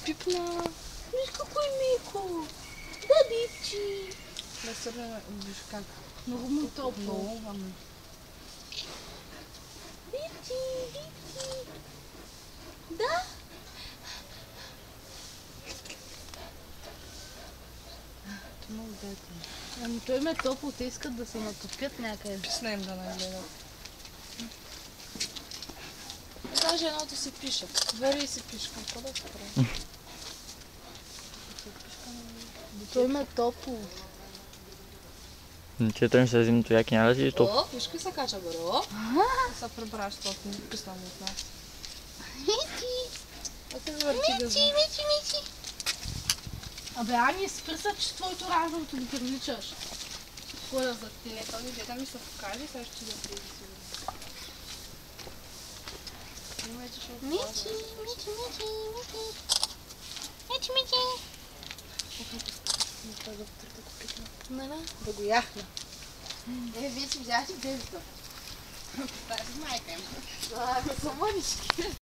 Пипна. Виж какой Мико. Да, Бипчи. Да се виж как. Много му топло. Много, ами. Бипчи, Бипчи. Да. Много дете. Ами той ме е топло, те искат да се натопят някъде. Писна им да не гледат. Даже едното си пише. Вари си пишка, какво да се прави? Той ме е топло. Момчето им се зимното яки няма да си топ. О, виж се кача бро. Се пребраш, защото не писна му от нас. Мичи. А се завърти газа. Мичи. Абе, Ани, спрса, че твоето оранжевото ги привличаш. Ходя за те. То ми дете ми се покаже, сега ще да приеди сигурно. Мичи. Да го яхна. Вие си взяхте бебето. Това е майка им. Това е за мънички.